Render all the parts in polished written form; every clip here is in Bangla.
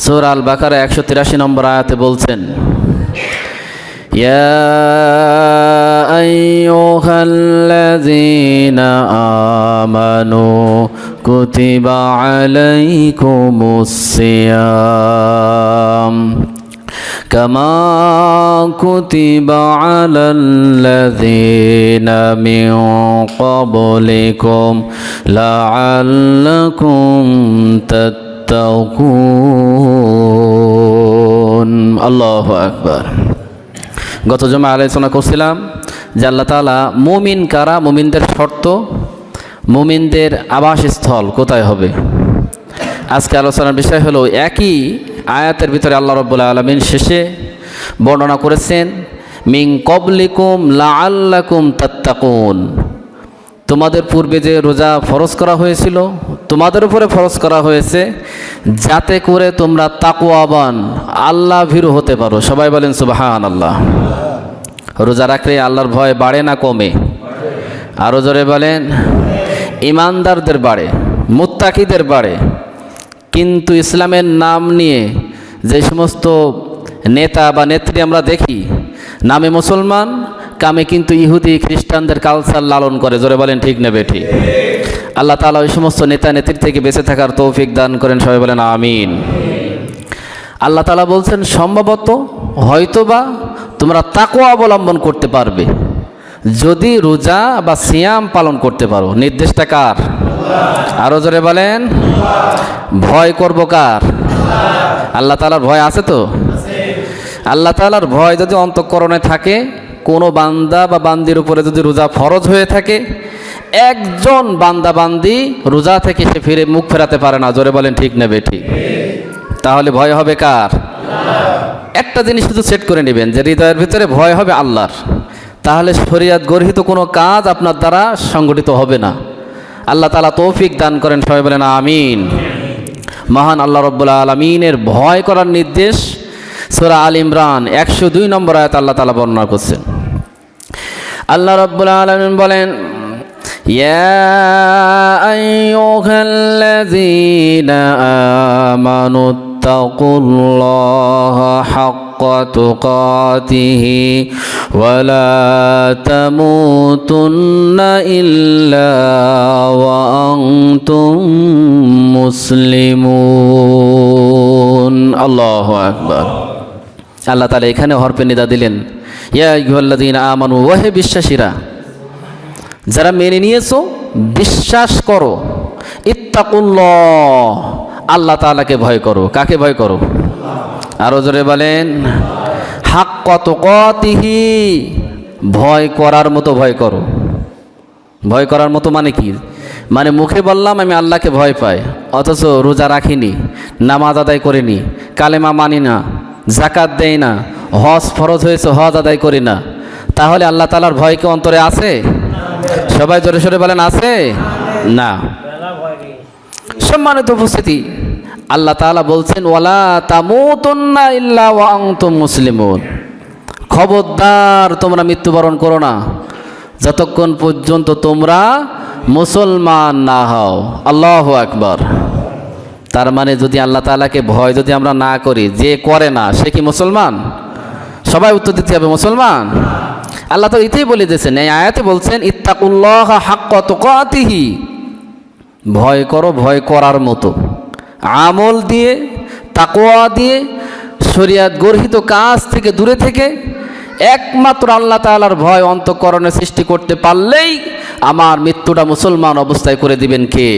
সূরা আল বাকারা 183 নম্বর আয়াতে বলছেন, ইয়া আইয়ুহাল্লাযীনা আমানু কুতিবা আলাইকুমুস সিয়াম কামা কুতিবা আলাল্লাযীনা মিন ক্বাবলিকুম লাআল্লাকুম তাত্তাকুন। আল্লাহু আকবার। গত জুমায় আলোচনা করছিলাম যে আল্লাহ তাআলা মুমিন কারা, মুমিনদের শর্ত, মুমিনদের আবাসস্থল কোথায় হবে। আজকে আলোচনার বিষয় হলো একই আয়াতের ভিতরে আল্লাহ রাব্বুল আলামিন শেষে বর্ণনা করেছেন মিন ক্বাবলিকুম লাআল্লাকুম তাত্তাকুন। তোমাদের পূর্বে যে রোজা ফরজ করা হয়েছিল, তোমাদের উপরে ফরজ করা হয়েছে যাতে করে তোমরা তাকওয়াবান, আল্লাহ ভীরু হতে পারো। সবাই বলেন সুবহানাল্লাহ। রোজা রাখলে আল্লাহর ভয় বাড়ে না কমে? আরও জোরে বলেন। ইমানদারদের বাড়ে, মুত্তাকিদের বাড়ে। কিন্তু ইসলামের নাম নিয়ে যে সমস্ত নেতা বা নেত্রী আমরা দেখি, নামে মুসলমান, কামে কিন্তু ইহুদি খ্রিস্টানদের কালচার লালন করে। জোরে বলেন ঠিক না বেঠিক? আল্লাহ তাআলা ওই সমস্ত নেতা নেত্রী থেকে বেঁচে থাকার তৌফিক দান করেন। সবাই বলেন আমিন। আল্লাহ তাআলা বলছেন সম্ভবত হয়তোবা তোমরা তাকওয়া অবলম্বন করতে পারবে যদি রোজা বা সিয়াম পালন করতে পারো। নির্দেশটা কার? আরো জোরে বলেন। ভয় করব কার? আল্লাহ তাআলার ভয় আছে তো? আল্লাহ তাআলার ভয় যদি অন্তঃকরণে থাকে, কোনো বান্দা বা বান্দির উপরে যদি রোজা ফরজ হয়ে থাকে, একজন বান্দা বান্দি রোজা থেকে সে ফিরে মুখ ফেরাতে পারে না। জোরে বলেন ঠিক না বেঠিক? তাহলে ভয় হবে কার? একটা জিনিস শুধু সেট করে নেবেন যে হৃদয়ের ভিতরে ভয় হবে আল্লাহর। তাহলে শরীয়ত গর্হিত কোনো কাজ আপনার দ্বারা সংগঠিত হবে না। আল্লাহ তাআলা তৌফিক দান করেন। সবাই বলেন আমিন। মহান আল্লাহ রাব্বুল আলামিনের ভয় করার নির্দেশ সূরা আল ইমরান 102 নম্বর আয়াত আল্লাহ তাআলা বর্ণনা করছেন। আল্লাহ রাব্বুল আলামিন বলেন, ইয়া আইয়ুহাল্লাযীনা আমানু তাকুল্লাহা হাক্কা তুকাতিহি ওয়া লা তামুতুন্না ইল্লা ওয়া আনতুম মুসলিমুন। আল্লাহু আকবার। আল্লাহ তাআলা এখানে হরফে নিদা দিলেন, ইয়া আইয়ুহাল্লাযীনা আমানু, ওহে বিশ্বাসীরা, যারা মেনে নিয়েছো, বিশ্বাস করো, ইত্তাকুল্লাহ, আল্লাহ তাআলাকে ভয় করো। কাকে ভয় করো? আরো জোরে বলেন। হাক্কা তুকাতিহি, ভয় করার মতো ভয় করো। ভয় করার মতো মানে কি? মানে মুখে বললাম আমি আল্লাহকে ভয় পাই, অথচ রোজা রাখিনি, নামাজ আদায় করিনি, কালেমা মানি না, যাকাত দেই না, হজ ফরজ হয়েছে হজ আদায় করি না, তাহলে আল্লাহ তাআলার ভয় কি অন্তরে আছে? সবাই জোরে সোরে বলেন আছে না? সম্মানিত উপস্থিতি, আল্লাহ তাআলা বলছেন ওয়ালা তামুতুন্না ইল্লা ওয়া আনতুম মুসলিমুন। খবরদার তোমরা মৃত্যুবরণ করো না যতক্ষণ পর্যন্ত তোমরা মুসলমান না হও। আল্লাহু আকবার। তার মানে যদি আল্লাহ তাআলাকে ভয় যদি আমরা না করি, যে করে না সে কি মুসলমান? সবাই উত্তর দিতে হবে মুসলমান। আল্লাহ তো এটাই বলে দিয়েছেন, এই আয়াতে বলছেন ইত্তাকুল্লাহা হাক্কা তুকাতিহি, ভয় করো ভয় করার মতো, আমল দিয়ে, তাকওয়া দিয়ে, শরীয়ত গর্হিত কাজ থেকে দূরে থেকে একমাত্র আল্লাহ তাআলার ভয় অন্তঃকরণে সৃষ্টি করতে পারলেই আমার মৃত্যুটা মুসলমান অবস্থায় করে দিবেন কে?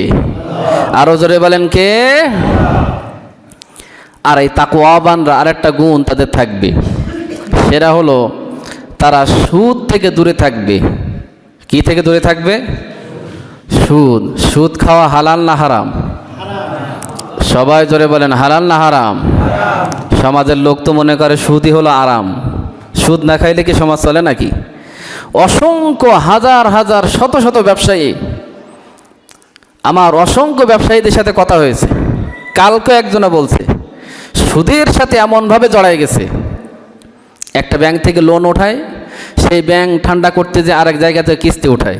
আরো জোরে বলেন কে? আর এই তাকওয়াবানরা আরেকটা গুণ তাদের থাকবে, সেটা হলো তারা সুদ থেকে দূরে থাকবে। কি থেকে দূরে থাকবে? সুদ। সুদ খাওয়া হালাল না হারাম? সবাই জোরে বলেন হালাল না হারাম? সমাজের লোক তো মনে করে সুদই হলো আরাম। সুদ না খাইলে কি সমাজ চলে নাকি? অসংখ্য হাজার হাজার শত শত ব্যবসায়ী, আমার অসংখ্য ব্যবসায়ীদের সাথে কথা হয়েছে, কালকে একজনে বলছে সুদের সাথে এমনভাবে জড়াই গেছে, একটা ব্যাংক থেকে লোন ওঠায়, সেই ব্যাংক ঠান্ডা করতে যে আরেক জায়গাতে কিস্তি উঠায়,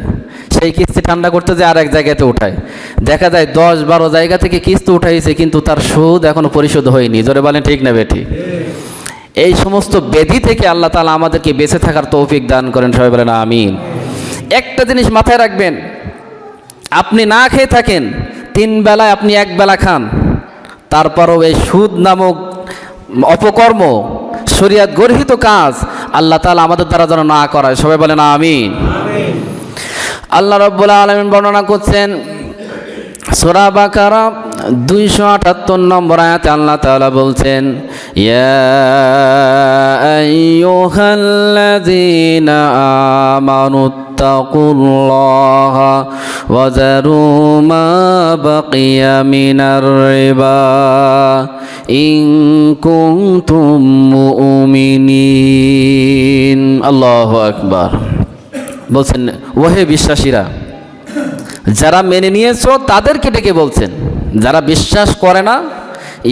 সেই কিস্তি ঠান্ডা করতে যে আর এক জায়গাতে উঠায়, দেখা যায় 10-12 জায়গা থেকে কিস্তি উঠাইছে, কিন্তু তার সুদ এখনো পরিশোধ হয়নি। জোরে বলেন ঠিক না বেঠি? এই সমস্ত ব্যাধি থেকে আল্লাহ তাআলা আমাদেরকে বেঁচে থাকার তৌফিক দান করেন। সবাই বলেন আমিন। একটা জিনিস মাথায় রাখবেন, আপনি না খেয়ে থাকেন, 3 বেলায় আপনি 1 বেলা খান, তারপরও এই সুদ নামক অপকর্ম, শরীয়ত গর্হিত কাজ আল্লাহ তাআলা আমাদের দ্বারা যেন না করায়। সবাই বলেন আমিন। আল্লাহ রাব্বুল আলামিন বর্ণনা করছেন সূরা বাকারা 278 নম্বর আয়াতে আল্লাহ তাআলা বলছেন, ইয়া আইয়ুহাল্লাযীনা আমানুত্তাকুল্লাহা ওয়া যারু মা বাকিয়া মিনার রিবা ইন কুনতুম মুমিনিন। আল্লাহু আকবার। বলছেন ওহে বিশ্বাসীরা, যারা মেনে নিয়েছো তাদেরকে ডেকে বলছেন, যারা বিশ্বাস করে না,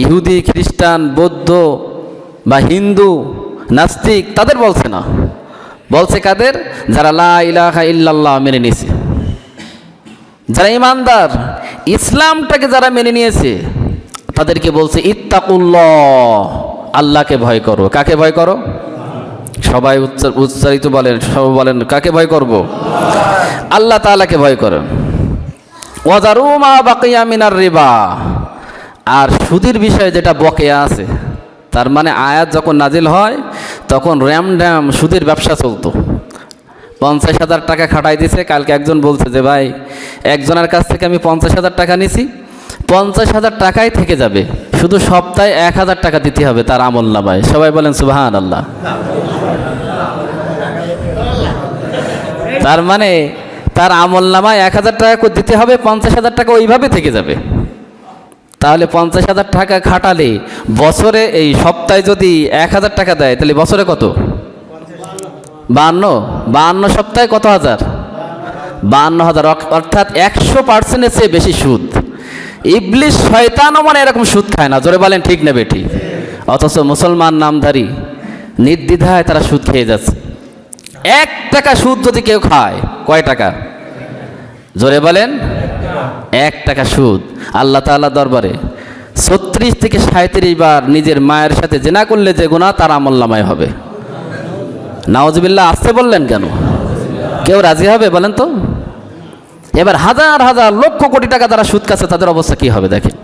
ইহুদি, খ্রিস্টান, বৌদ্ধ বা হিন্দু, নাস্তিক, তাদের বলছে না, বলছে কাদের? যারা লা ইলাহা ইল্লাল্লাহ মেনে নিয়েছে, যারা ইমানদার, ইসলামটাকে যারা মেনে নিয়েছে, তাদেরকে বলছে ইত্তাকুল্লাহ, আল্লাহকে ভয় করো। কাকে ভয় করো? সবাই উচ্চারিত বলেন, সবাই বলেন কাকে ভয় করব? আল্লাহ তাআলাকে ভয় করেন। ওয়াজারু মা বাকিয়া মিনার রিবা, আর সুদের বিষয়ে যেটা বকেয়া আছে, তার মানে আয়াত যখন নাজিল হয় তখন র্যামড্যাম সুদের ব্যবসা চলতো। 50,000 টাকা খাটাই দিছে। কালকে একজন বলছে যে ভাই, একজনের কাছ থেকে আমি 50,000 টাকা নিছি, 50,000 টাকাই থেকে যাবে, শুধু সপ্তাহে 1,000 টাকা দিতে হবে তার আমলনামায়। সবাই বলেন সুবহানাল্লাহ। তার মানে তার আমলনামায় 1,000 টাকা করে দিতে হবে, 50,000 টাকা ওইভাবে থেকে যাবে। তাহলে 50,000 টাকা খাটালে বছরে, এই সপ্তাহে যদি 1,000 টাকা দেয়, তাহলে বছরে কত? 52 সপ্তাহে কত হাজার? 52,000, অর্থাৎ 100%-এর চেয়ে বেশি সুদ। ইবলিস শয়তানও মানে এরকম সুদ খায় না। জোরে বলেন ঠিক না বেঠি? অথচ মুসলমান নামধারী নির্দ্বিধায় তারা সুদ খেয়ে যাচ্ছে। 1 টাকা সুদ যদি কেউ খায়, কয় টাকা? জোরে বলেন। 1 টাকা সুদ। আল্লাহ তাআলা দরবারে 36 থেকে 37 বার নিজের মায়ের সাথে জিনা করলে যে গুনাহ, তার আমলনামায় হবে। নাউজুবিল্লাহ। আসতে বললেন কেন? কেউ রাজি হবে বলেন তো? এবার হাজার হাজার লক্ষ কোটি টাকা যারা সুদ খাচ্ছে, তাদের অবস্থা কি হবে দেখেন।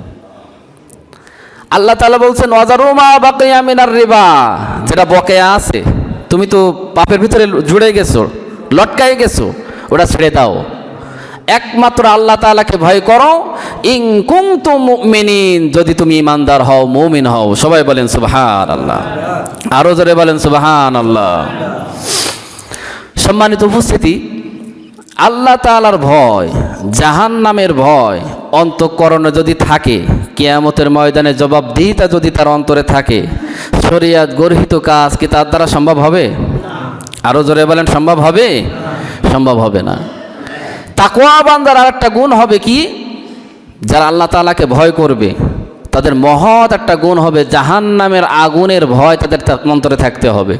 আল্লাহ তাআলা বলছেন ওয়াজারু মা বাকিয়া মিনার রিবা, যেটা বকেয়া আছে, তুমি তো পাপের ভিতরে জুড়ে গেছো, লটকাই গেছো, ওটা ছেড়ে দাও, একমাত্র আল্লাহ তাআলাকে ভয় করো। ইন কুনতুম মুমিনিন, যদি তুমি ইমানদার হও, মুমিন হও। সবাই বলেন সুবহানাল্লাহ। আরো জোরে বলেন সুবহানাল্লাহ। সম্মানিত উপস্থিতি, আল্লাহ তাআলার ভয়, জাহান্নামের ভয় অন্তঃকরণে যদি থাকে, কিয়ামতের ময়দানে জবাবদিহিতা যদি তার অন্তরে থাকে, শরীয়ত গর্হিত কাজ কি তার দ্বারা সম্ভব হবে? আরো জোরে বলেন সম্ভব হবে? সম্ভব হবে না। তাকওয়া বান্দার আরেকটা গুণ হবে কি? যারা আল্লাহ তাআলাকে ভয় করবে, তাদের মহৎ একটা গুণ হবে জাহান্নামের আগুনের ভয় তাদের অন্তরে থাকতে হবে।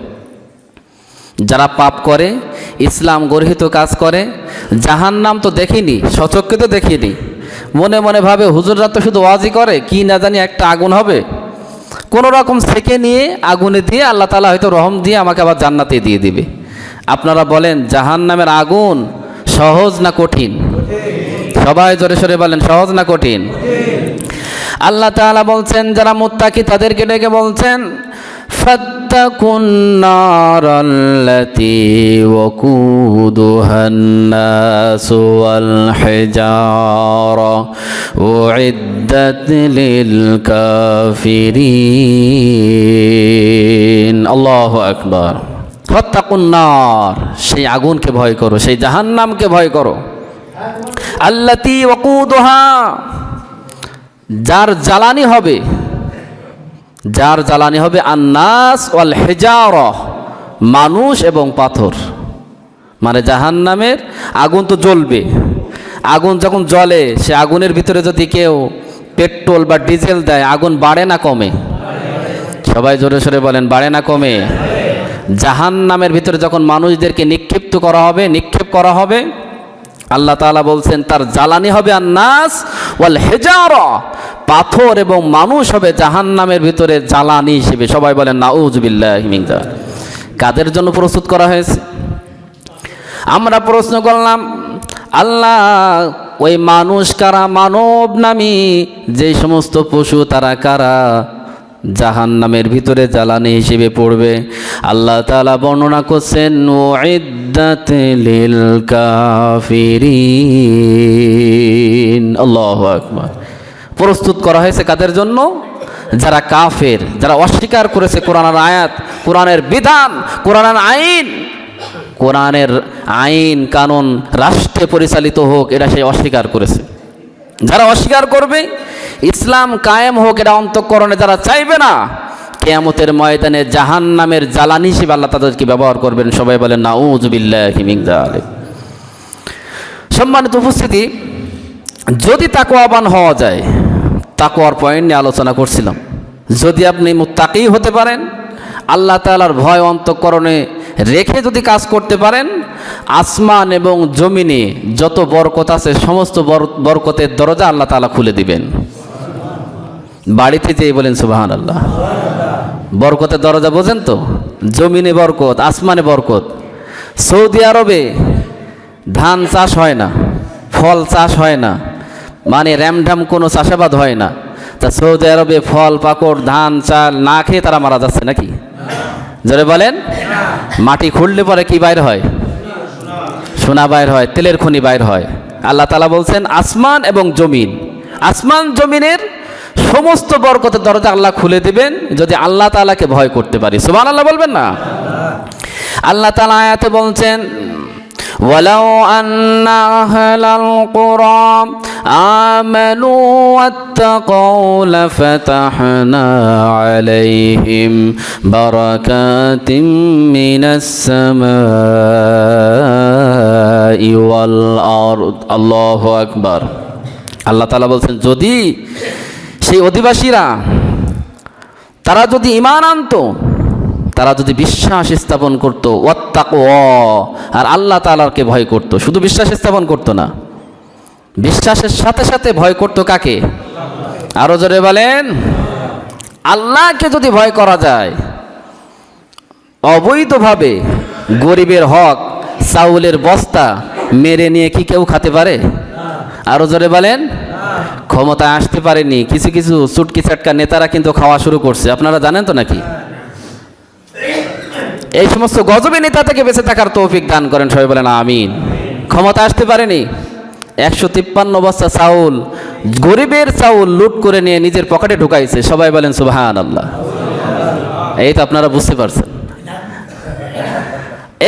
যারা পাপ করে, ইসলাম গর্হিত কাজ করে, জাহান্নাম তো দেখিনি, সচক্ষে তো দেখিনি, মনে মনে ভাবে হুজুররা তো শুধু ওয়াজি করে, কি না জানি একটা আগুন হবে, কোনো রকম থেকে নিয়ে আগুনে দিয়ে আল্লাহ তাআলা হয়তো রহম দিয়ে আমাকে আবার জান্নাতে দিয়ে দিবে। আপনারা বলেন জাহান্নামের আগুন সহজ না কঠিন? সবাই জোরে সরে বলেন সহজ না কঠিন? আল্লাহ তাআলা বলছেন যারা মুত্তাকি তাদেরকে ডেকে বলছেন ফাত্তাকুন নারাল্লাতী ওয়াকুদুহান নাসু ওয়াল হিজারা উইদ্দাত লিল কাফিরিন। আল্লাহু আকবার। ফাত্তাকুন নার, সেই আগুনকে ভয় করো, সেই জাহান্নামকে ভয় করো। আল্লাতী ওয়াকুদুহা, যার জ্বালানি হবে, যার জ্বালানি হবে আন্নাস ওয়াল হিজারা, মানুষ এবং পাথর। মানে জাহান্নামের আগুন তো জ্বলবে, আগুন যখন জ্বলে, সে আগুনের ভিতরে যদি কেউ পেট্রোল বা ডিজেল দেয়, আগুন বাড়ে না কমে? সবাই জোরে সোরে বলেন বাড়ে না কমে? জাহান্নামের ভিতরে যখন মানুষদেরকে নিক্ষিপ্ত করা হবে, নিক্ষেপ করা হবে, আল্লাহ তাআলা বলছেন তার জ্বালানি হবে আন-নাস ওয়াল হিজারা, পাথর এবং মানুষ হবে জাহান্নামের ভিতরে জ্বালানি হিসেবে। সবাই বলেন নাউযুবিল্লাহি মিন যালিক। কাদের জন্য প্রস্তুত করা হয়েছে? আমরা প্রশ্ন করলাম, আল্লাহ ওই মানুষ কারা, মানব নামী যে সমস্ত পশু তারা কারা জাহান্নামের ভিতরে জ্বালানি হিসেবে পড়বে? আল্লাহ তাআলা বর্ণনা করছেন উইদ্দাত লিল কাফিরিন। আল্লাহু আকবার। প্রস্তুত করা হয়েছে কাদের জন্য? যারা কাফের, যারা অস্বীকার করেছে কোরআনের আয়াত, কোরআনের বিধান, কোরআনের আইন। কোরআনের আইন কানুন রাষ্ট্রে পরিচালিত হোক, এটা সে অস্বীকার করেছে। যারা অস্বীকার করবে, ইসলাম কায়েম হোক এটা অন্তঃকরণে যারা চাইবে না, কিয়ামতের ময়দানে জাহান্নামের জ্বালানি হিসেবে আল্লাহ তাদেরকে ব্যবহার করবেন। সবাই বলেন নাউযুবিল্লাহি মিন যালিক। সম্মানিত উপস্থিতি, যদি তাকওয়াবান হওয়া যায়, তাকওয়ার পয়েন্ট নিয়ে আলোচনা করছিলাম। যদি আপনি মুত্তাকি হতে পারেন, আল্লাহ তাআলার ভয় অন্তঃকরণে রেখে যদি কাজ করতে পারেন, আসমান এবং জমিনে যত বরকত আছে সমস্ত বরকতের দরজা আল্লাহ তাআলা খুলে দিবেন। বাড়িতে যেয়ে বলেন সুবহানাল্লাহ। বরকতের দরজা বোঝেন তো? জমিনে বরকত, আসমানে বরকত। সৌদি আরবে ধান চাষ হয় না, ফল চাষ হয় না, মানে র্যামঢাম কোনো চাষাবাদ হয় না। তা সৌদি আরবে ফল পাকড় ধান চাল না খেয়ে তারা মারা যাচ্ছে নাকি? জোরে বলেন। মাটি খুঁড়লে পরে কি বাইর হয়? সোনা বাইর হয়, তেলের খনি বাইর হয়। আল্লাহ তাআলা বলছেন আসমান এবং জমিন, আসমান জমিনের সমস্ত বরকতের দরজা আল্লাহ খুলে দিবেন যদি আল্লাহ তাআলাকে ভয় করতে পারি। সুবহানাল্লাহ বলবেন না? আল্লাহ তাআলা আয়াতে বলছেন ওয়ালাউ আন্না আহলাল কুরা আমানু ওয়াত্তাকাউ লাফাতাহনা আলাইহিম বারাকাতিম মিনাস সামাই ওয়াল আরদ। আল্লাহু আকবার। আল্লাহ তাআলা বলছেন যদি সেই অধিবাসীরা তারা যদি ঈমান আনতো, তারা যদি বিশ্বাস স্থাপন করত, ওয়াত্তাকওয়া, আর আল্লাহ তাআলাকে ভয় করত। শুধু বিশ্বাস স্থাপন করত না, বিশ্বাসের সাথে সাথে ভয় করত কাকে? আরো জোরে বলেন। আল্লাহকে যদি ভয় করা যায়, অবৈধভাবে গরিবের হক, চাউলের বস্তা মেরে নিয়ে কি কেউ খেতে পারে? আরো জোরে বলেন। ক্ষমতায় আসতে পারেনি, কিছু কিছু চুটকি চাটকা নেতারা কিন্তু খাওয়া শুরু করছে, আপনারা জানেন তো নাকি? এই সমস্ত গজবে নেতা থেকে বেঁচে থাকার তৌফিক দান করেন, সবাই বলেন আমিন। ক্ষমতা আসতে পারেনি, 153 বস্তা চাউল, গরিবের চাউল লুট করে নিয়ে নিজের পকেটে ঢুকাইছে। সবাই বলেন সুবহানাল্লাহ। এই তো আপনারা বুঝতে পারছেন।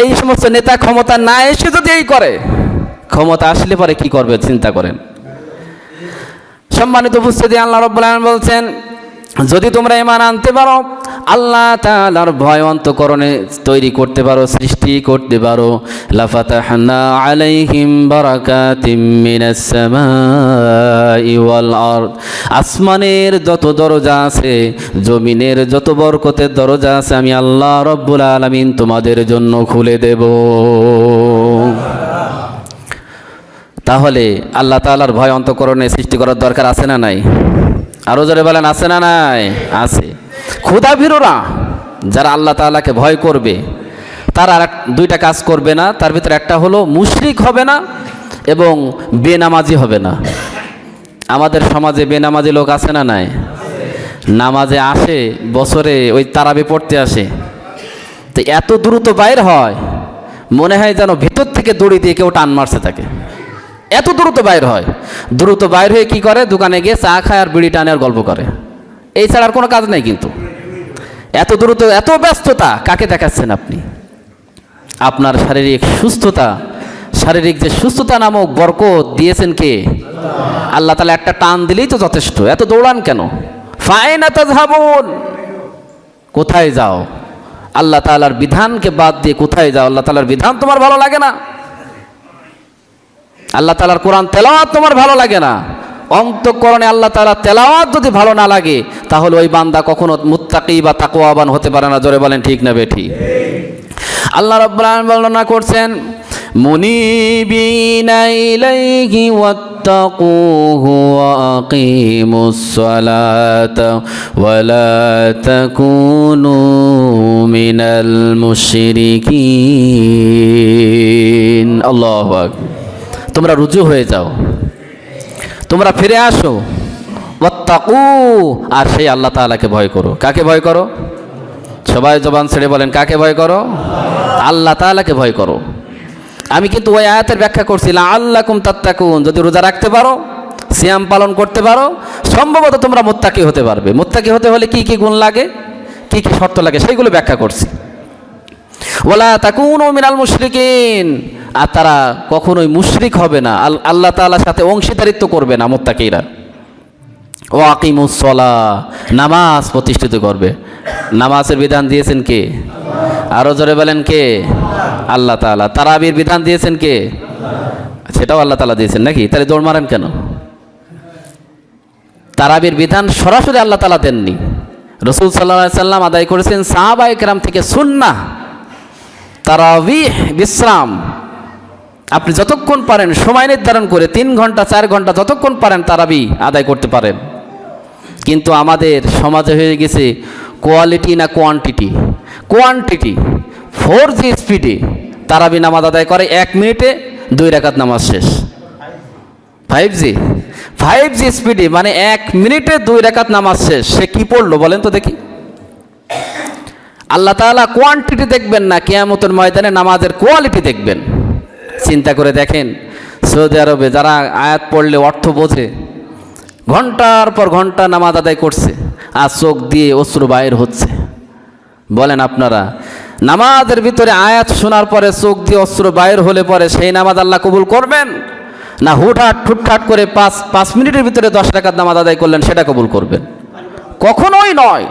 এই সমস্ত নেতা ক্ষমতা না এসে যদি এই করে, ক্ষমতা আসলে পরে কি করবে চিন্তা করেন। সম্মানিত উপস্থিতি, আল্লাহ রাব্বুল আলামিন বলছেন যদি তোমরা ঈমান আনতে পারো, আল্লাহ তাআলার ভয় অন্তঃকরণে তৈরি করতে পারো, সৃষ্টি করতে পারো, লাফাতাহনা আলাইহিম বারাকাতিম মিনাস সামাই ওয়াল আরদ, আসমানের যত দরজা আছে, জমিনের যত বরকতের দরজা আছে, আমি আল্লাহ রাব্বুল আলামিন তোমাদের জন্য খুলে দেব। তাহলে আল্লাহ তাআলার ভয় অন্তঃকরণে সৃষ্টি করার দরকার আছে না নাই? আরো জোরে বলেন আছে না নাই? আছে। ক্ষুধাভীরুরা যারা আল্লাহ তাআলাকে ভয় করবে, তারা দুইটা কাজ করবে না। তার ভিতরে একটা হলো মুশরিক হবে না এবং বেনামাজি হবে না। আমাদের সমাজে বেনামাজি লোক আছে না নাই? নামাজে আসে, বছরে ওই তারাবি পড়তে আসে, তো এত দ্রুত বাইর হয় মনে হয় যেন ভেতর থেকে দড়ি দিয়ে কেউ টান মারছে তাকে, এত দ্রুত বাইর হয়। দ্রুত বাইর হয়ে কি করে? দোকানে গিয়ে চা খায় আর বিড়ি টানে আর গল্প করে, এই ছাড়া আর কোনো কাজ নাই। কিন্তু এত দ্রুত, এত ব্যস্ততা কাকে দেখাচ্ছেন আপনি? আপনার শারীরিক সুস্থতা, শারীরিক যে সুস্থতা নামক বরকত দিয়েছেন কে? আল্লাহ তাআলা। একটা টান দিলেই তো যথেষ্ট, এত দৌড়ান কেন? ফাইনা তাযহাবুন, কোথায় যাও? আল্লাহ তাআলার বিধানকে বাদ দিয়ে কোথায় যাও? আল্লাহ তাআলার বিধান তোমার ভালো লাগে না? আল্লাহ তাআলার কোরআন তেলাওয়াত তোমার ভালো লাগে না? অন্তঃকরণে আল্লাহ তাআলার তেলাওয়াত যদি ভালো না লাগে, তাহলে ওই বান্দা কখনো মুত্তাকি বা তাকওয়াবান হতে পারে না। জোরে বলেন ঠিক না বেঠিক? আল্লাহ রাব্বুল আলামিন বর্ণনা করছেন মুনিবিনা ইলাইহি ওয়াত্তাকুহু ওয়া আকিমুস সালাতা ওয়া লা তাকুনু মিনাল মুশরিকিন। আল্লাহু আকবার। তোমরা রুজু হয়ে যাও, তোমরা ফিরে আসো, ওয়াত্তাকু, আর সেই আল্লাহ তাআলাকে ভয় করো। কাকে ভয় করো? সবাই জবান ছেড়ে বলেন, কাকে ভয় করো? আল্লাহ তাআলাকে ভয় করো। আমি কিন্তু ওই আয়াতের ব্যাখ্যা করছিলাম, লাআল্লাকুম তাত্তাকুন, যদি রোজা রাখতে পারো, সিয়াম পালন করতে পারো, সম্ভবত তোমরা মুত্তাকি হতে পারবে। মুত্তাকি হতে হলে কি কি গুণ লাগে, কি কি শর্ত লাগে, সেইগুলো ব্যাখ্যা করছি। ওয়ালা তাকুনু মিনাল মুশরিকিন, আর তারা কখনোই মুশরিক হবে না, আল্লাহ তাআলার সাথে অংশীদারিত্ব করবে না মুত্তাকিরা। ওয়া আকিমুস সালাহ, নামাজ প্রতিষ্ঠিত করবে। নামাজের বিধান দিয়েছেন কে? আরো জোরে বলেন কে? আল্লাহ তাআলা। তারাবির বিধান দিয়েছেন কে? সেটাও আল্লাহ তাআলা দিয়েছেন নাকি? তাহলে দৌড় মারেন কেন? তারাবির বিধান সরাসরি আল্লাহ তাআলা দেননি, রাসূল সাল্লাল্লাহু আলাইহি সাল্লাম আদায় করেছেন সাহাবায়ে কেরাম থেকে সুন্নাহ। তারাবিহ বিশ্রাম, আপনি যতক্ষণ পারেন সময় নির্ধারণ করে 3 ঘন্টা 4 ঘন্টা যতক্ষণ পারেন তারাবি আদায় করতে পারেন। কিন্তু আমাদের সমাজে হয়ে গেছে কোয়ালিটি না কোয়ান্টিটি। কোয়ান্টিটি 4G স্পিডে তারাবি নামাজ আদায় করে 1 মিনিটে 2 রাকাত নামাজ শেষ। 5G স্পিডে মানে 1 মিনিটে 2 রাকাত নামাজ শেষ। সে কি পড়লো বলেন তো দেখি? আল্লাহ তাআলা কোয়ান্টিটি দেখবেন না, কিয়ামতের ময়দানে নামাজের কোয়ালিটি দেখবেন। চিন্তা করে দেখেন, সৌদি আরবে যারা আয়াত পড়লে অর্থ বোঝে, ঘন্টার পর ঘন্টা নামাজ আদায় করছে, আর চোখ দিয়ে অশ্রু বাইর হচ্ছে। বলেন আপনারা, নামাজের ভিতরে আয়াত শোনার পরে চোখ দিয়ে অশ্রু বাইর হলে পরে সেই নামাজ আল্লাহ কবুল করবেন? না ঠুটঠাট করে 5 মিনিটের ভিতরে 10 রাকাত নামাজ আদায় করলেন সেটা কবুল করবেন? কখনোই নয়।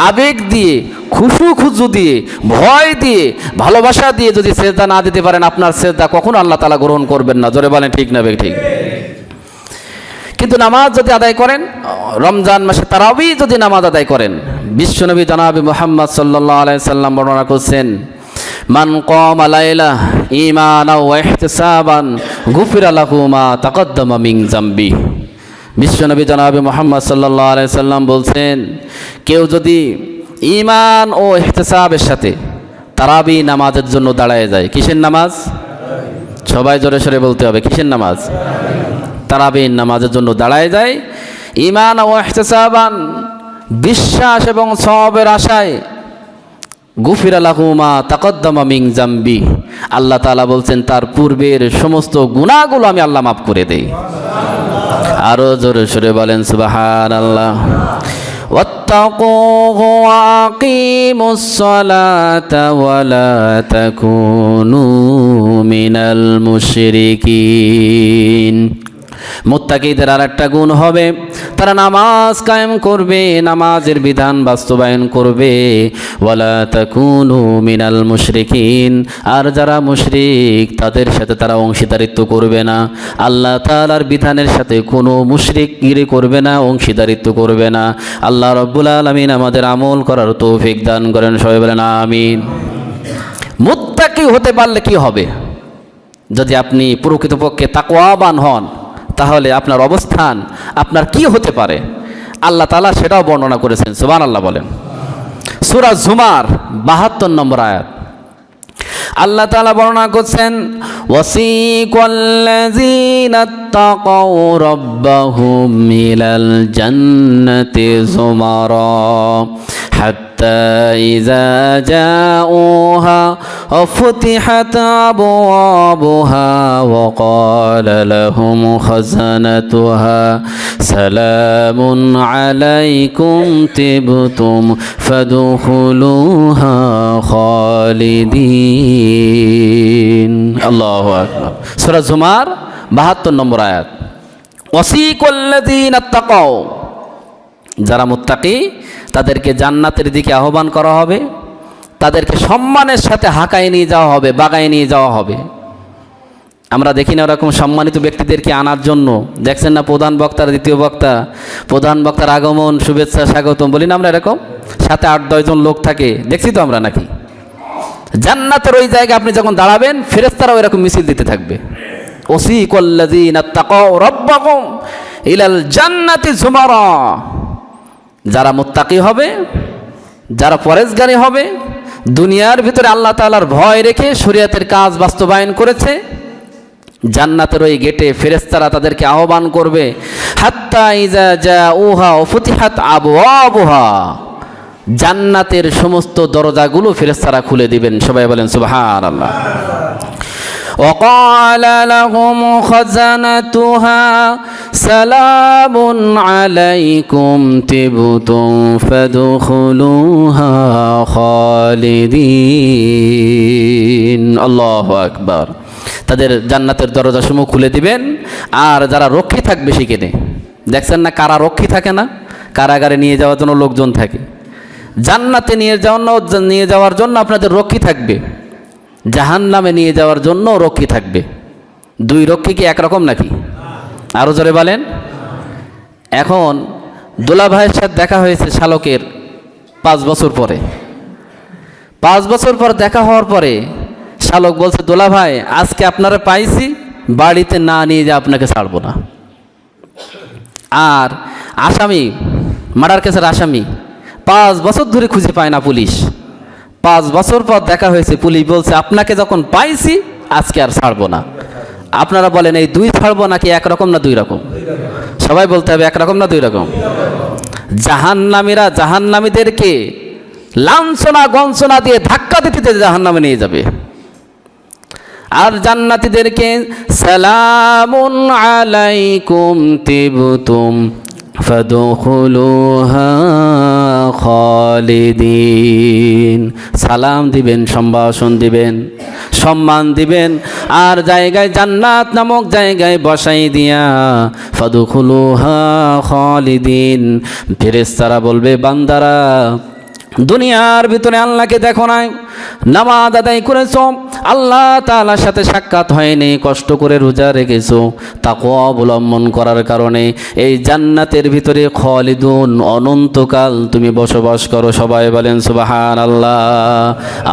আবেগ দিয়ে, খুশু দিয়ে, ভয় দিয়ে, ভালোবাসা দিয়ে যদি সেজদা না দিতে পারেন, আপনার সেজদা কখনো আল্লাহ তাআলা গ্রহণ করবেন না। জোরে বলেন ঠিক না ঠিক? কিন্তু নামাজ যদি আদায় করেন, রমজান মাসে তারাবি যদি নামাজ আদায় করেন, বিশ্বনবী জনাবে মুহাম্মদ সাল্লাল্লাহু আলাইহি সাল্লাম বর্ণনা করছেন, মান কামা লাইলা ঈমানাও ওয়া ইহতিসাবান গুফিরা লাহু মা তাকদ্দামা মিন যামবি। বিশ্বনবী জনাবে মুহাম্মদ সাল্লাল্লাহু আলাইহি সাল্লাম বলছেন, কেউ যদি ঈমান ও ইহতিসাবের সাথে তারাবি নামাজের জন্য দাঁড়ায় যায়। কিসের নামাজ? সবাই জোরে সরে বলতে হবে, কিসের নামাজ? তারাবি নামাজের জন্য দাঁড়ায় যায়, ঈমান ও ইহতিসাবান, বিশ্বাস এবং সওয়াবের আশায়, গুফিরা লাহু মা তাকদ্দামা মিন যামবি, আল্লাহ তাআলা বলছেন তার পূর্বের সমস্ত গুনাহগুলো আমি আল্লাহ মাফ করে দেই। আরো জোরে সরে বলেন সুবহানাল্লাহ। ওয়াত্তাকুহু ওয়া আকিমুস সালাতা ওয়া লা তাকুনু মিনাল মুশরিকিন। মুত্তাকিদের আর একটা গুণ হবে, তারা নামাজ কায়েম করবে, নামাজের বিধান বাস্তবায়ন করবে। ওয়ালা তাকুনু মিনাল মুশরিকিন, আর যারা মুশরিক তাদের সাথে তারা অংশীদারিত্ব করবে না। আল্লাহ তাআলার বিধানের সাথে কোনো মুশরিকগিরি করবে না, অংশীদারিত্ব করবে না। আল্লাহ রাব্বুল আলামিন আমাদের আমল করার তৌফিক দান করেন। সবাই বলেন আমিন। মুত্তাকি হতে পারলে কি হবে? যদি আপনি প্রকৃতপক্ষে তাকওয়াবান হন, তাহলে আপনার অবস্থান আপনার কি হতে পারে আল্লাহ তাআলা সেটাও বর্ণনা করেছেন। সুবহানাল্লাহ বলেন। সূরা জুমার 72 নম্বর আয়াত আল্লাহ তাআলা বর্ণনা করছেন, ওয়াসিকাল্লাযীনা তাকাউ রাব্বাহুম ইলাল জান্নাতি যুমারা হাত্তা ইযা জাউহা وفتحت أبوابها وقال لهم خزنتها سلام عليكم طبتم فادخلوها خالدين। الله أكبر। সূরা জুমার 72 নম্বর আয়াত। ওয়াসিকাল্লাযীনা তাকাউ, যারা মুত্তাকি তাদেরকে জান্নাতের দিকে আহ্বান করা হবে, তাদেরকে সম্মানের সাথে হাঁকায় নিয়ে যাওয়া হবে, বাগায় নিয়ে যাওয়া হবে। আমরা দেখি না ওরকম সম্মানিত ব্যক্তিদেরকে আনার জন্য, দেখছেন না প্রধান বক্তার, দ্বিতীয় বক্তা, প্রধান বক্তার আগমন, শুভেচ্ছা, স্বাগতম বলি না আমরা, এরকম সাথে 8-10 জন লোক থাকে, দেখছি তো আমরা নাকি? জান্নাতের ওই জায়গায় আপনি যখন দাঁড়াবেন, ফেরেশতারাও এরকম মিছিল দিতে থাকবে, ওয়াসিকাল্লাযীনা তাকাউ রাব্বাহুম ইলাল জান্নাতি যুমারা। যারা মুত্তাকি হবে, যারা পরেজগারী হবে, দুনিয়ার ভিতরে আল্লাহ তাআলার ভয় রেখে শরীয়তের কাজ বাস্তবায়ন করেছে, জান্নাতের ওই গেটে ফেরেশতারা তাদেরকে আহ্বান করবে, হাত্তা ইজা জাউহা ওয়া ফুতিহাত আবওয়াবুহা, জান্নাতের সমস্ত দরজাগুলো ফেরেশতারা খুলে দিবেন। সবাই বলেন সুবহানাল্লাহ। وقال لهم خزنتها سلام عليكم طبتم فادخلوها خالدين। আল্লাহু আকবার। তাদের জান্নাতের দরজাসমূহ খুলে দিবেন, আর যারা রক্ষী থাকবে সেখানে, দেখছেন না কারা রক্ষী থাকে না, কারাগারে নিয়ে যাওয়ার জন্য লোকজন থাকে, জান্নাতে নিয়ে যাওয়ার জন্য আপনাদের রক্ষী থাকবে, জাহান্নামে নিয়ে যাওয়ার জন্য রক্ষী থাকবে। দুই রক্ষী কি একরকম নাকি? আরো জোরে বলেন। এখন দোলা ভাইয়ের সাথে দেখা হয়েছে শালকের 5 বছর পরে। 5 বছর পর দেখা হওয়ার পরে শালক বলছে, দোলা ভাই আজকে আপনারা পাইছি, বাড়িতে না নিয়ে যা আপনাকে ছাড়বো না। আর আসামি, মার্ডার কেসের আসামি 5 বছর ধরে খুঁজে পায় না পুলিশ। 5 বছর পর দেখা হয়েছে, পুলিশ বলছে আপনাকে যখন পাইছি আজকে আর ছাড়বো না। আপনারা বলেন এই দুই ছাড়বো নাকি একরকম না দুই রকম? সবাই বলতে হবে একরকম না দুই রকম? জাহান্নামীরা জাহান্নামীদেরকে লাঞ্ছনা গঞ্ছনা দিয়ে ধাক্কা দিতে জাহান্নামে নিয়ে যাবে, আর জান্নাতীদেরকে সালামুন আলাইকুম তিবতুম ফাদখুলুহা খালিদিন, সালাম দিবেন, সম্ভাষণ দিবেন, সম্মান দিবেন, আর জায়গায় জান্নাত নামক জায়গায় বসাই দিয়া ফাদখুলুহা খালিদিন। ফেরেশতারা বলবে, বান্দারা দুনিয়ার ভিতরে আল্লাহকে দেখো নাই, নামাজ আদায় করেছো, আল্লাহ তাআলার সাথে সাক্ষাৎ হয়নি, কষ্ট করে রোজা রেখেছো, তাকওয়া অবলম্বন করার কারণে এই জান্নাতের ভিতরে খালিদুন, অনন্তকাল তুমি বসবাস করো। সবাই বলেন সুবহানাল্লাহ,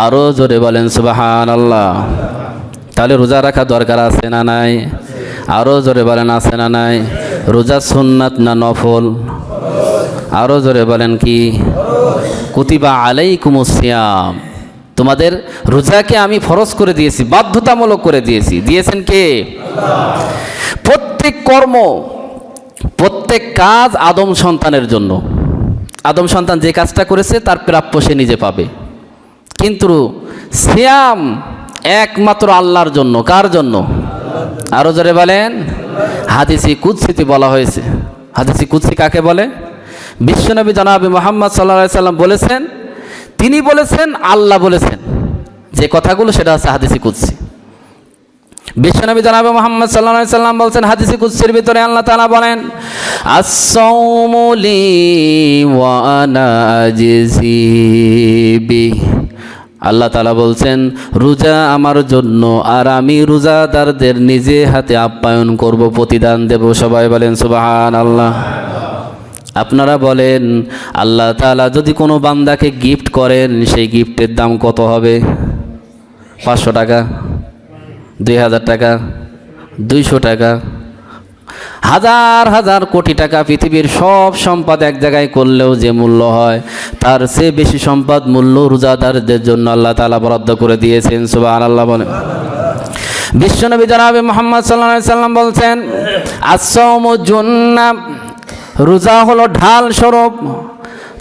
আরো জোরে বলেন সুবহানাল্লাহ। তাহলে রোজা রাখা দরকার আছে না নাই? আরো জোরে বলেন আছে না নাই? রোজা সুন্নাত না নফল? আরো জোরে বলেন কি? কুতিবা আলাইকুমুস সিয়াম, তোমাদের রোজাকে আমি ফরজ করে দিয়েছি, বাধ্যতামূলক করে দিয়েছি। দিয়েছেন কে? প্রত্যেক কর্ম, প্রত্যেক কাজ আদম সন্তানের জন্য। আদম সন্তান যে কাজটা করেছে তার প্রাপ্য সে নিজে পাবে, কিন্তু সিয়াম একমাত্র আল্লাহর জন্য। কার জন্য? আরো জোরে বলেন। হাদিসে কুদসিতে বলা হয়েছে। হাদিসে কুদসি কাকে বলে? বিশ্বনবী জনাবে মুহাম্মদ সাল্লাল্লাহু আলাইহি সাল্লাম বলেছেন, তিনি বলেছেন, আল্লাহ বলেছেন যে কথাগুলো, সেটা হচ্ছে হাদিসে কুদসি। বিশ্বনবী জনাবে মুহাম্মদ সাল্লাল্লাহু আলাইহি সাল্লাম বলেছেন, হাদিসে কুদসির ভিতরে আল্লাহ তাআলা বলেন, আস-সাওমু লি ওয়া আনা আজজি বিহি। আল্লাহ তাআলা বলছেন, রোজা আমার জন্য, আর আমি রোজাদারদের নিজে হাতে আপ্যায়ন করব, প্রতিদান দেব। সবাই বলেন সুবহানাল্লাহ। আপনারা বলেন, আল্লাহ তাআলা যদি কোনো বান্দাকে গিফট করেন, সেই গিফটের দাম কত হবে? 500 টাকা, 2000 টাকা, 200 টাকা, হাজার হাজার কোটি টাকা, পৃথিবীর সব সম্পদ এক জায়গায় করলেও যে মূল্য হয়, তার চেয়ে বেশি সম্পদ মূল্য রোজাদারদের জন্য আল্লাহ তাআলা বরাদ্দ করে দিয়েছেন। সুবহানাল্লাহ বলেন। বিশ্বনবী জনাবে মুহাম্মদ সাল্লাল্লাহু আলাইহি সাল্লাম বলছেন, আস-সাওমু জুন্নাহ, রোজা হলো ঢাল স্বরূপ।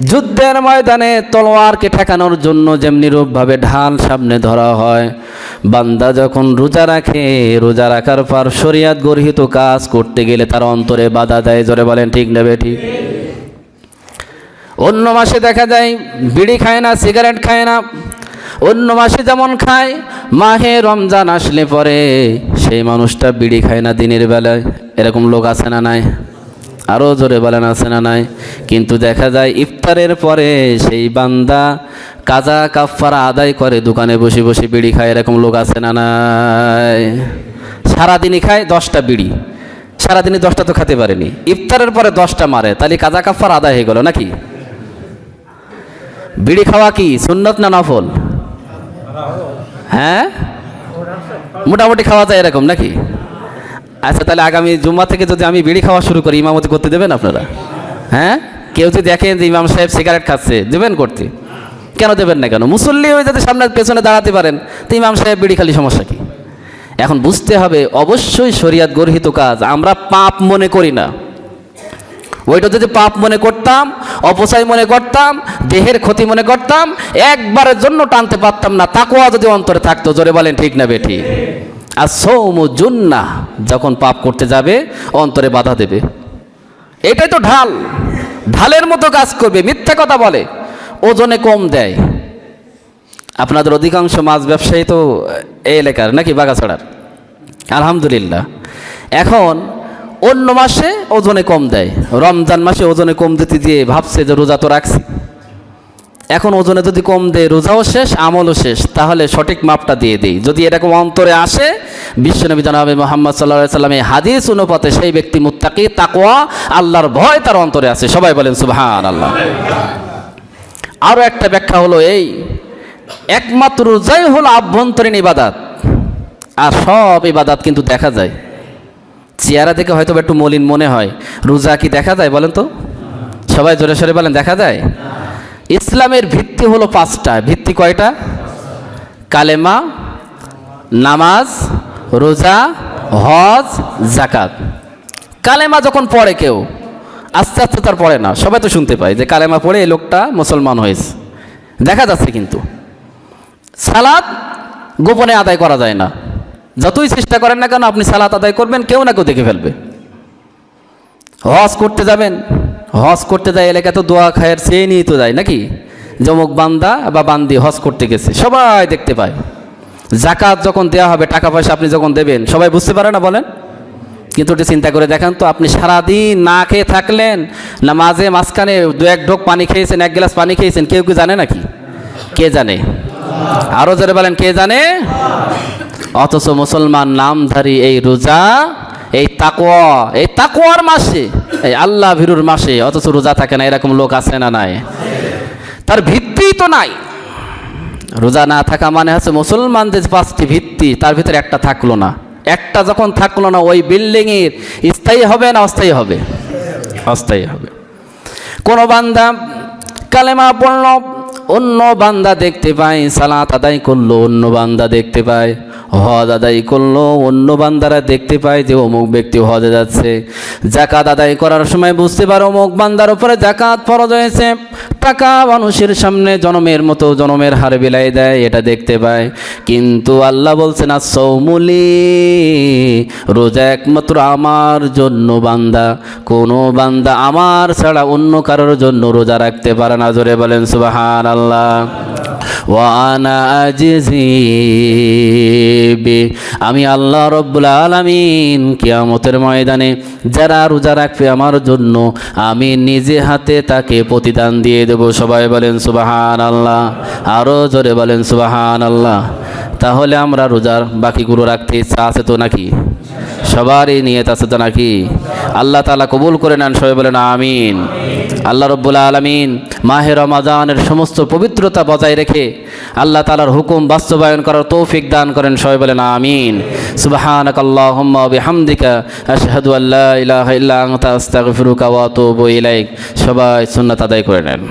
যুদ্ধের ময়দানে তলোয়ারকে ঠেকানোর জন্য যেমনি রূপভাবে ঢাল সামনে ধরা হয়, বান্দা যখন রোজা রাখে, রোজা রাখার পর শরীয়ত গর্হিত কাজ করতে গেলে তার অন্তরে বাধা দেয়। জোরে বলেন ঠিক নেবে ঠিক? অন্য মাসে দেখা যায় বিড়ি খায় না, সিগারেট খায় না, অন্য মাসে যেমন খায়, মাহে রমজান আসলে পরে সেই মানুষটা বিড়ি খায় না দিনের বেলায়। এরকম লোক আছে না নাই? আরও জোরে বলেন আছে না নাই? কিন্তু দেখা যায় ইফতারের পরে সেই বান্দা কাজা কাফারা আদায় করে দোকানে বসে বসে বিড়ি খায়। এরকম লোক আছে না নাই? সারাদিনই খায় 10টা বিড়ি, সারাদিনই 10টা তো খেতে পারেনি, ইফতারের পরে 10টা মারে, তাহলে কাজা কাফারা আদায় হয়ে গেল নাকি? বিড়ি খাওয়া কি সুন্নত না নফল? হ্যাঁ, মোটামুটি খাওয়া যায় এরকম নাকি? আচ্ছা, তাহলে আগামী জুম্মা থেকে যদি আমি বিড়ি খাওয়া শুরু করি, ইমামতি করতে দেবেন আপনারা? হ্যাঁ, কেউ যদি দেখেন যে ইমাম সাহেব সিগারেট খাচ্ছে, দেবেন করতে? কেন দেবেন না? কেন? মুসল্লি হয়ে যাতে সামনে পেছনে দাঁড়াতে পারেন, তো ইমাম সাহেব বিড়ি খালি সমস্যা কি? এখন বুঝতে হবে, অবশ্যই শরীয়ত গর্হিত কাজ আমরা পাপ মনে করি না। ওইটা যদি পাপ মনে করতাম, অপচয় মনে করতাম, দেহের ক্ষতি মনে করতাম, একবারের জন্য টানতে পারতাম না। তাকওয়া যদি অন্তরে থাকতো, জোরে বলেন ঠিক না বেঠি? আর সৌমু জুন্নাহ, যখন পাপ করতে যাবে অন্তরে বাধা দেবে। এটাই তো ঢাল, ঢালের মতো কাজ করবে, মিথ্যা কথা বলে, ওজনে কম দেয়। আপনাদের অধিকাংশ মাছ ব্যবসায়ী তো এই এলাকার নাকি, বাগাছড়ার? আলহামদুলিল্লাহ। এখন অন্য মাসে ওজনে কম দেয়, রমজান মাসে ওজনে কম দিতে দিয়ে ভাবছে যে রোজা তো রাখছি। এখন ওজনে যদি কম দেয়, রোজাও শেষ, আমলও শেষ, তাহলে সঠিক মাপটা দিয়ে দিই। যদি এরকম অন্তরে আসে, বিশ্বনবী জনাবে মুহাম্মদ সাল্লাল্লাহু আলাইহি ওয়াসাল্লাম এই হাদিস অনুপাতে সেই ব্যক্তি মুত্তাকি, তাকওয়া, আল্লাহর ভয় তার অন্তরে আছে। সবাই বলেন সুবহানাল্লাহ। আরও একটা ব্যাখ্যা হলো এই, একমাত্র রোজাই হলো আভ্যন্তরীণ ইবাদত, আর সব ইবাদত কিন্তু দেখা যায়। চেহারা দেখে হয়তো একটু মলিন মনে হয়, রোজা কি দেখা যায় বলেন তো? সবাই জোরে সরে বলেন, দেখা যায়? ইসলামের ভিত্তি হলো 5টা। ভিত্তি কয়টা? কালেমা, নামাজ, রোজা, হজ, যাকাত। কালেমা যখন পড়ে কেউ, আস্তে আস্তে তার পড়ে না, সবাই তো শুনতে পায় যে কালেমা পড়ে এই লোকটা মুসলমান হয়েছে, দেখা যাচ্ছে। কিন্তু সালাত গোপনে আদায় করা যায় না। যতই চেষ্টা করেন না কেন, আপনি সালাত আদায় করবেন, কেউ না কেউ দেখে ফেলবে। হজ করতে যাবেন, হজ করতে যায় এলাকা তো দোয়া খায়ের চেয়ে নিয়ে তো যায় নাকি, জমক বান্দা বা বান্দি হজ করতে গেছে, সবাই দেখতে পায়। যাকাত যখন দেওয়া হবে, টাকা পয়সা আপনি যখন দেবেন, সবাই বুঝতে পারে না বলেন? কিন্তু ওটা চিন্তা করে দেখেন তো, আপনি সারাদিন না খেয়ে থাকলেন না, মাঝে মাঝখানে 2-1 ঢোক পানি খেয়েছেন, 1 গ্লাস পানি খেয়েছেন, কেউ কি জানে নাকি? কে জানে? আরো জোরে বলেন, কে জানে? অথচ মুসলমান নামধারী এই রোজা, এই তাকওয়া, এই তাকওয়ার মাসে, এই আল্লাহ ভীরুর মাসে, অথচ রোজা থাকে না, এরকম লোক আছে না নাই? তার ভিত্তি তো নাই। রোজা না থাকা মানে হচ্ছে মুসলমানদের 5টি ভিত্তি, তার ভিতরে একটা থাকলো না। একটা যখন থাকলো না, ওই বিল্ডিংয়ের স্থায়ী হবে না অস্থায়ী হবে? অস্থায়ী হবে। কোন বান্দা কালেমা পড়ল, অন্য বান্দা দেখতে পায়, সালাত আদায় করলো, অন্য বান্দা দেখতে পায়, হজ আদায় করলো, অন্য বান্দারা দেখতে পায় যে অমুক ব্যক্তি হজে যাচ্ছে। যাকাত আদায় করার সময় বুঝতে পারো অমুক বান্দার উপরে যাকাত ফরজ হয়েছে। টাকা মানুষের সামনে জনমের মতো জনমের হারে বিলাই দেয়, এটা দেখতে পায়। কিন্তু আল্লাহ বলছেন, আস-সাওমুলি, রোজা একমাত্র আমার জন্য বান্দা, কোনো বান্দা আমার ছাড়া অন্য কারোর জন্য রোজা রাখতে পারে না। জোরে বলেন সুবহানাল্লাহ। ওয়া আনা আজিজি বি, আমি আল্লাহ রব্বুল আলামিন কিয়ামতের ময়দানে যারা রোজা রাখবে আমার জন্য, আমি নিজে হাতে তাকে প্রতিদান দিয়ে দেব। সবাই বলেন সুবহানাল্লাহ। আরো জোরে বলেন সুবহানাল্লাহ। তাহলে আমরা রোজার বাকিগুলো রাখতে ইচ্ছা আছে তো নাকি? সবারই নিয়ত আছে তো নাকি? আল্লাহ তাআলা কবুল করে নেন, সবাই বলেন আমিন। আল্লাহ রব্বুল আলামিন মাহে রমাদানের সমস্ত পবিত্রতা বজায় রেখে আল্লাহ তাআলার হুকুম বাস্তবায়ন করার তৌফিক দান করেন, সবাই বলেন আমিন। সুবহানাকাল্লাহুম্মা ওয়া বিহামদিকা, আশহাদু আল্লা ইলাহা ইল্লা আনতা, আস্তাগফিরুকা ওয়া আতুবু ইলাইক। সবাই সুন্নাত আদায় করে নেন।